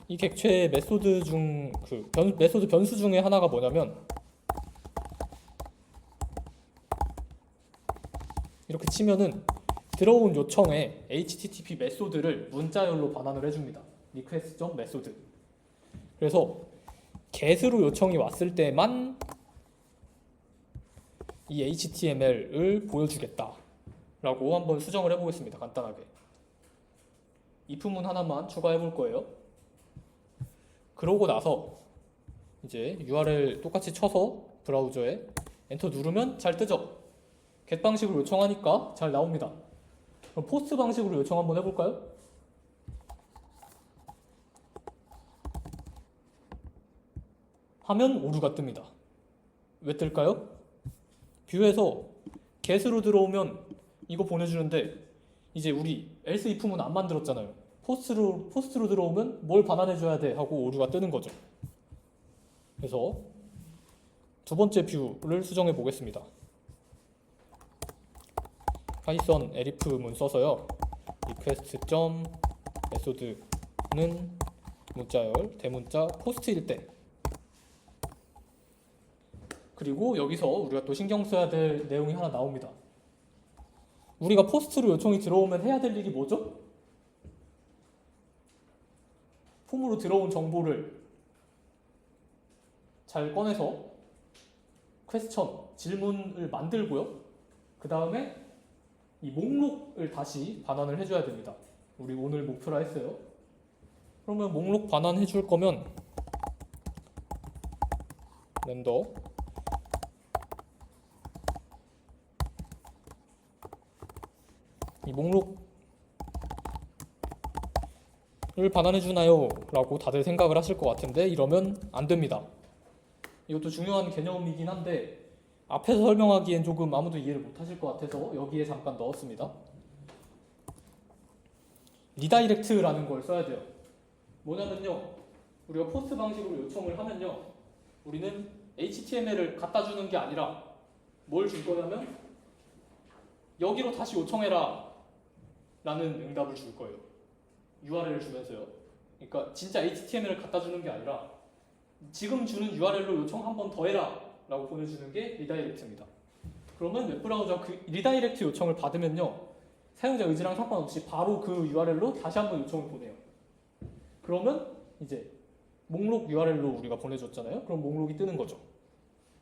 이 객체의 메소드 중 메소드 변수 중에 하나가 뭐냐면 이렇게 치면은 들어온 요청에 HTTP 메소드를 문자열로 반환을 해줍니다. request.method. 그래서 get으로 요청이 왔을 때만 이 HTML을 보여주겠다 라고 한번 수정을 해보겠습니다. 간단하게. if문 하나만 추가해 볼 거예요. 그러고 나서 이제 URL 똑같이 쳐서 브라우저에 엔터 누르면 잘 뜨죠? get 방식으로 요청하니까 잘 나옵니다. 그럼 포스트 방식으로 요청 한번 해볼까요? 하면 오류가 뜹니다. 왜 뜰까요? 뷰에서 get으로 들어오면 이거 보내주는데 이제 우리 else if문 안 만들었잖아요. 포스트로 들어오면 뭘 반환해줘야 돼 하고 오류가 뜨는 거죠. 그래서 두 번째 뷰를 수정해 보겠습니다. 파이썬 elif문 써서요. request.method는 문자열, 대문자, 포스트일 때. 그리고 여기서 우리가 또 신경 써야 될 내용이 하나 나옵니다. 우리가 포스트로 요청이 들어오면 해야 될 일이 뭐죠? 폼으로 들어온 정보를 잘 꺼내서 퀘스천, 질문을 만들고요. 그 다음에 이 목록을 다시 반환을 해줘야 됩니다. 우리 오늘 목표라 했어요. 그러면 목록 반환해 줄 거면 렌더 이 목록을 반환해 주나요? 라고 다들 생각을 하실 것 같은데 이러면 안 됩니다. 이것도 중요한 개념이긴 한데 앞에서 설명하기엔 조금 아무도 이해를 못 하실 것 같아서 여기에 잠깐 넣었습니다. 리다이렉트라는 걸 써야 돼요. 뭐냐면요, 우리가 포스트 방식으로 요청을 하면요, 우리는 HTML을 갖다 주는 게 아니라 뭘 줄 거냐면 여기로 다시 요청해라 라는 응답을 줄 거예요. URL을 주면서요. 그러니까 진짜 HTML을 갖다 주는 게 아니라 지금 주는 URL로 요청 한 번 더 해라 라고 보내주는 게 리다이렉트입니다. 그러면 웹브라우저가 그 리다이렉트 요청을 받으면요, 사용자 의지랑 상관없이 바로 그 URL로 다시 한번 요청을 보내요. 그러면 이제 목록 URL로 우리가 보내줬잖아요. 그럼 목록이 뜨는 거죠.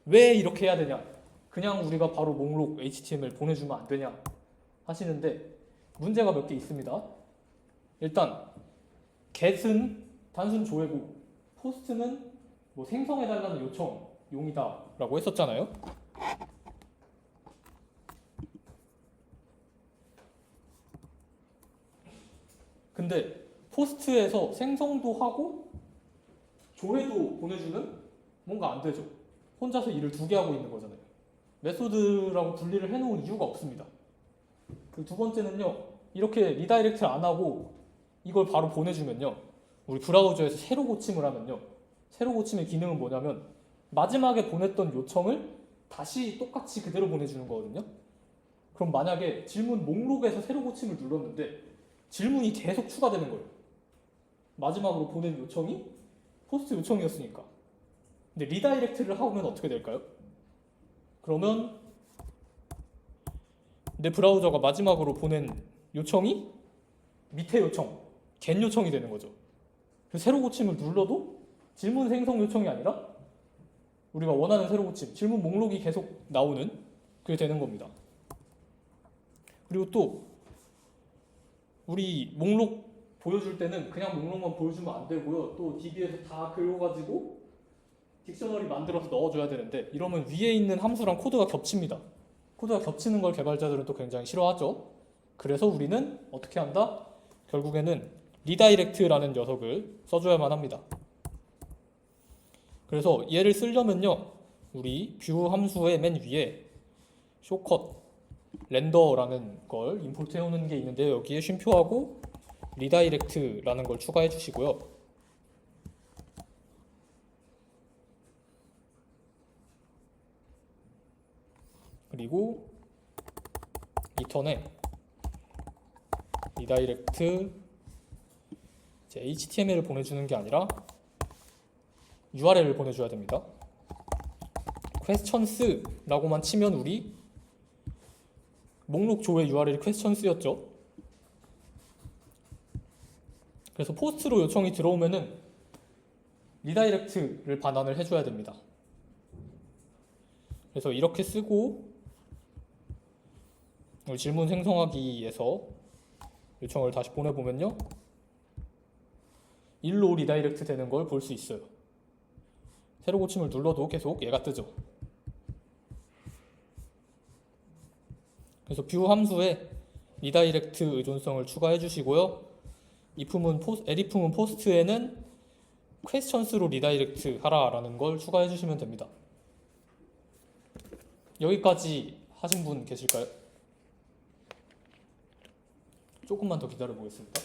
왜 이렇게 해야 되냐? 그냥 우리가 바로 목록 HTML 보내주면 안 되냐 하시는데 문제가 몇 개 있습니다. 일단 get은 단순 조회고 post는 뭐 생성해달라는 요청용이다 라고 했었잖아요. 근데 포스트에서 생성도 하고 조회도 보내주는 뭔가 안 되죠. 혼자서 일을 두 개 하고 있는 거잖아요. 메소드라고 분리를 해놓은 이유가 없습니다. 그 두 번째는요, 이렇게 리다이렉트를 안 하고 이걸 바로 보내주면요, 우리 브라우저에서 새로 고침을 하면요, 새로 고침의 기능은 뭐냐면 마지막에 보냈던 요청을 다시 똑같이 그대로 보내주는 거거든요. 그럼 만약에 질문 목록에서 새로 고침을 눌렀는데 질문이 계속 추가되는 거예요. 마지막으로 보낸 요청이 포스트 요청이었으니까. 근데 리다이렉트를 하면 어떻게 될까요? 그러면 내 브라우저가 마지막으로 보낸 요청이 밑에 요청, get 요청이 되는 거죠. 그래서 새로 고침을 눌러도 질문 생성 요청이 아니라 우리가 원하는 새로 고침, 질문 목록이 계속 나오는 그게 되는 겁니다. 그리고 또 우리 목록 보여줄 때는 그냥 목록만 보여주면 안 되고요. 또 DB에서 다 긁어가지고 딕셔너리 만들어서 넣어줘야 되는데 이러면 위에 있는 함수랑 코드가 겹칩니다. 코드가 겹치는 걸 개발자들은 또 굉장히 싫어하죠. 그래서 우리는 어떻게 한다? 결국에는 리다이렉트라는 녀석을 써줘야만 합니다. 그래서 얘를 쓰려면요, 우리 뷰 함수의 맨 위에 쇼컷 렌더라는 걸 임포트 해오는 게 있는데 여기에 쉼표하고 리다이렉트라는 걸 추가해 주시고요. 그리고 리턴에 리다이렉트 HTML을 보내주는 게 아니라 URL을 보내줘야 됩니다. questions라고만 치면 우리 목록 조의 URL이 questions였죠. 그래서 포스트로 요청이 들어오면은 리다이렉트를 반환을 해줘야 됩니다. 그래서 이렇게 쓰고 질문 생성하기에서 요청을 다시 보내보면요, 일로 리다이렉트 되는 걸 볼 수 있어요. 새로 고침을 눌러도 계속 얘가 뜨죠. 그래서 뷰 함수에 리다이렉트 의존성을 추가해 주시고요. 에리품은 포스트에는 questions로 리다이렉트 하라라는 걸 추가해 주시면 됩니다. 여기까지 하신 분 계실까요? 조금만 더 기다려 보겠습니다.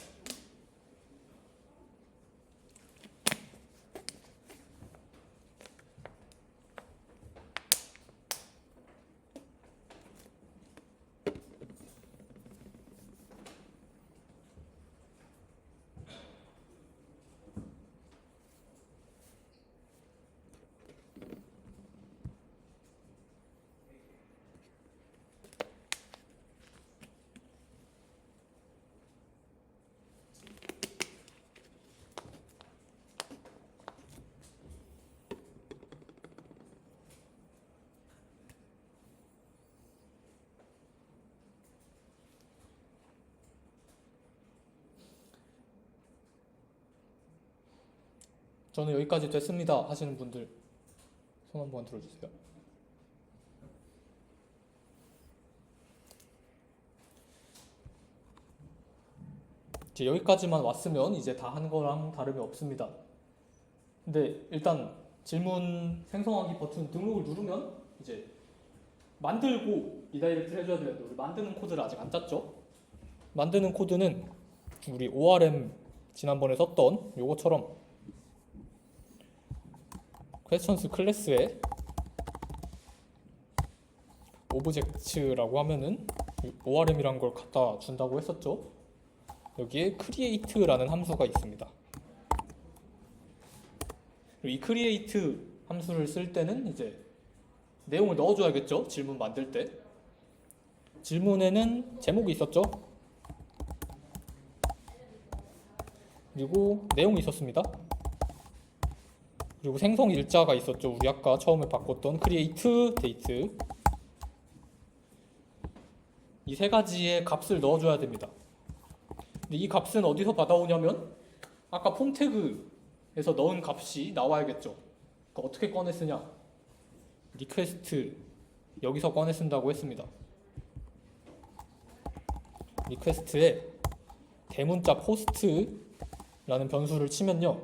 저는 여기까지 됐습니다 하시는 분들 손 한번 들어주세요. 이제 여기까지만 왔으면 이제 다 한 거랑 다름이 없습니다. 근데 일단 질문 생성하기 버튼 등록을 누르면 이제 만들고 리다이렉트를 해줘야 되는데 우리 만드는 코드를 아직 안 짰죠? 만드는 코드는 우리 ORM 지난번에 썼던 요거처럼 questions 클래스에 object라고 하면은 ORM이란 걸 갖다 준다고 했었죠. 여기에 create라는 함수가 있습니다. 이 create 함수를 쓸 때는 이제 내용을 넣어줘야겠죠. 질문 만들 때 질문에는 제목이 있었죠. 그리고 내용이 있었습니다. 그리고 생성 일자가 있었죠. 우리 아까 처음에 바꿨던 create date. 이 세 가지의 값을 넣어줘야 됩니다. 근데 이 값은 어디서 받아오냐면 아까 폼 태그에서 넣은 값이 나와야겠죠. 그러니까 어떻게 꺼내 쓰냐? request 여기서 꺼내 쓴다고 했습니다. request에 대문자 post라는 변수를 치면요,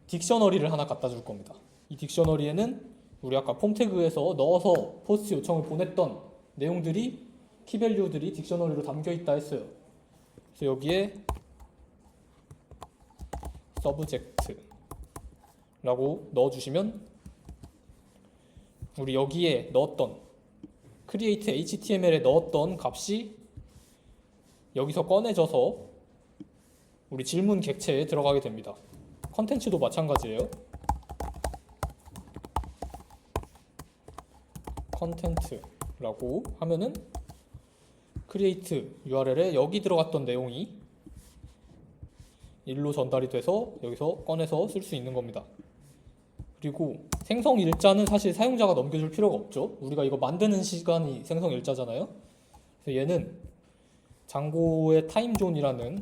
딕셔너리를 하나 갖다 줄 겁니다. 이 딕셔너리에는 우리 아까 폼 태그에서 넣어서 포스트 요청을 보냈던 내용들이 키밸류들이 딕셔너리로 담겨 있다 했어요. 그래서 여기에 subject라고 넣어주시면 우리 여기에 넣었던 create html에 넣었던 값이 여기서 꺼내져서 우리 질문 객체에 들어가게 됩니다. 컨텐츠도 마찬가지예요. 컨텐츠라고 하면은 create URL에 여기 들어갔던 내용이 일로 전달이 돼서 여기서 꺼내서 쓸 수 있는 겁니다. 그리고 생성 일자는 사실 사용자가 넘겨줄 필요가 없죠. 우리가 이거 만드는 시간이 생성 일자잖아요. 그래서 얘는 장고의 타임존이라는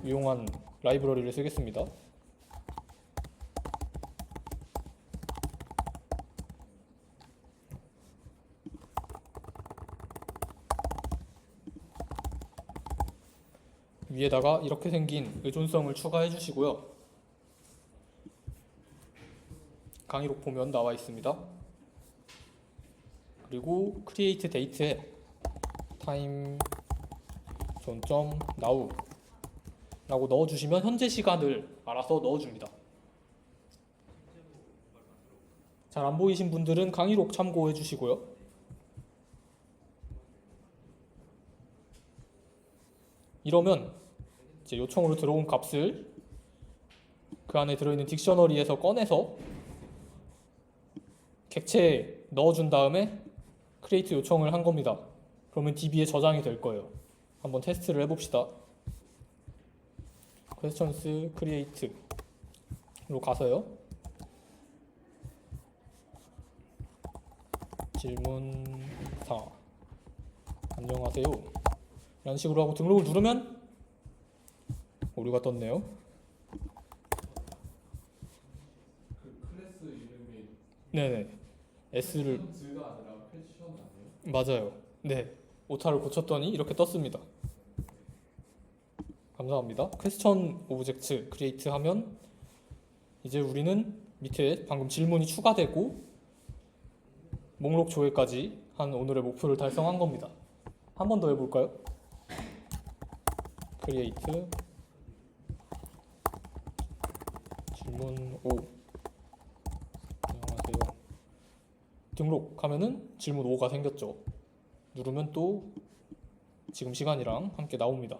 유용한 라이브러리를 쓰겠습니다. 위에다가 이렇게 생긴 의존성을 추가해 주시고요. 강의록 보면 나와 있습니다. 그리고 create date에 time 존.now 라고 넣어주시면 현재 시간을 알아서 넣어줍니다. 잘 안 보이신 분들은 강의록 참고해 주시고요. 이러면 이제 요청으로 들어온 값을 그 안에 들어있는 딕셔너리에서 꺼내서 객체에 넣어준 다음에 create 요청을 한 겁니다. 그러면 DB에 저장이 될 거예요. 한번 테스트를 해봅시다. questions create로 가서요. 질문사 안녕하세요 이런 식으로 하고 등록을 누르면 오류가 떴네요. 그 클래스 이름이 네네. S를 퀘스천즈가 아니라 퀘스천 아니에요? 맞아요. 네. 오타를 고쳤더니 이렇게 떴습니다. 감사합니다. 퀘스천 오브젝트 크리에이트 하면 이제 우리는 밑에 방금 질문이 추가되고 목록 조회까지 한 오늘의 목표를 달성한 겁니다. 한 번 더 해볼까요? 크리에이트 질문 5 안녕하세요. 등록하면은 질문 5가 생겼죠. 누르면 또 지금 시간이랑 함께 나옵니다.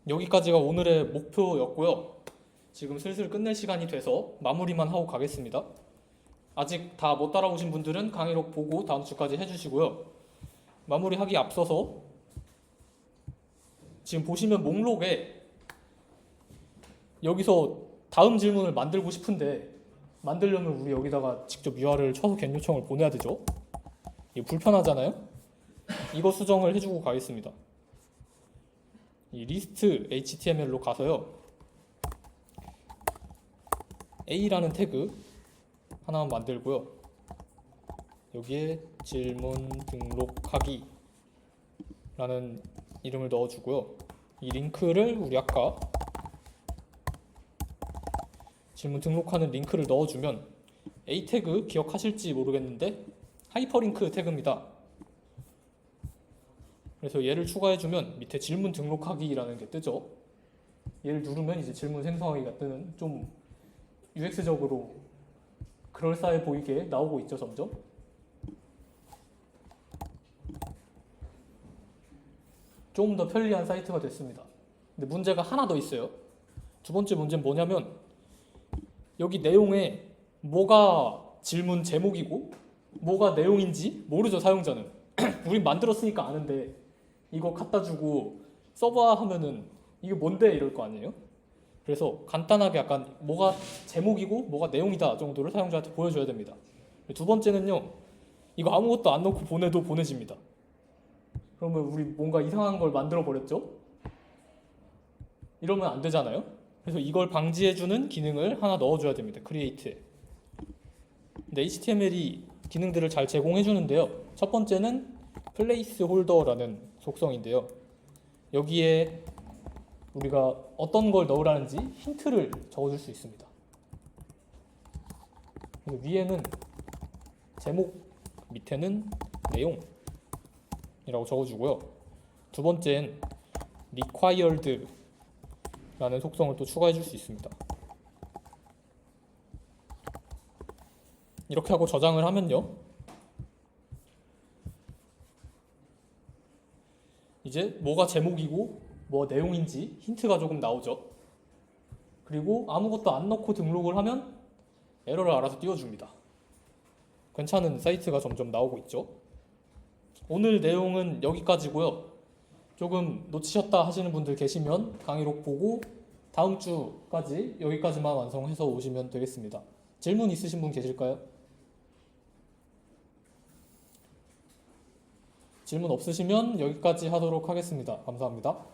여기까지가 오늘의 목표였고요. 지금 슬슬 끝낼 시간이 돼서 마무리만 하고 가겠습니다. 아직 다 못 따라오신 분들은 강의록 보고 다음 주까지 해주시고요. 마무리하기 앞서서 지금 보시면 목록에 여기서 다음 질문을 만들고 싶은데 만들려면 우리 여기다가 직접 URL을 쳐서 겟 요청을 보내야 되죠. 이게 불편하잖아요. 이거 수정을 해주고 가겠습니다. 이 리스트 HTML로 가서요. A라는 태그 하나만 만들고요. 여기에 질문 등록하기 라는 이름을 넣어주고요. 이 링크를 우리 아까 질문 등록하는 링크를 넣어주면 A 태그 기억하실지 모르겠는데 하이퍼링크 태그입니다. 그래서 얘를 추가해주면 밑에 질문 등록하기라는 게 뜨죠. 얘를 누르면 이제 질문 생성하기가 뜨는 좀 UX적으로 그럴싸해 보이게 나오고 있죠, 점점. 조금 더 편리한 사이트가 됐습니다. 근데 문제가 하나 더 있어요. 두 번째 문제는 뭐냐면 여기 내용에 뭐가 질문 제목이고 뭐가 내용인지 모르죠, 사용자는. 우린 만들었으니까 아는데 이거 갖다 주고 써봐 하면은 이게 뭔데 이럴 거 아니에요? 그래서 간단하게 약간 뭐가 제목이고 뭐가 내용이다 정도를 사용자한테 보여줘야 됩니다. 두 번째는요, 이거 아무것도 안 넣고 보내도 보내집니다. 그러면 우리 뭔가 이상한 걸 만들어 버렸죠? 이러면 안 되잖아요? 그래서 이걸 방지해주는 기능을 하나 넣어줘야 됩니다. 크리에이트에. 근데 HTML이 기능들을 잘 제공해주는데요. 첫 번째는 플레이스홀더라는 속성인데요. 여기에 우리가 어떤 걸 넣으라는지 힌트를 적어줄 수 있습니다. 위에는 제목, 밑에는 내용이라고 적어주고요. 두 번째는 required라는 속성을 또 추가해 줄 수 있습니다. 이렇게 하고 저장을 하면요, 이제 뭐가 제목이고 뭐 내용인지 힌트가 조금 나오죠. 그리고 아무것도 안 넣고 등록을 하면 에러를 알아서 띄워줍니다. 괜찮은 사이트가 점점 나오고 있죠. 오늘 내용은 여기까지고요. 조금 놓치셨다 하시는 분들 계시면 강의록 보고 다음 주까지 여기까지만 완성해서 오시면 되겠습니다. 질문 있으신 분 계실까요? 질문 없으시면 여기까지 하도록 하겠습니다. 감사합니다.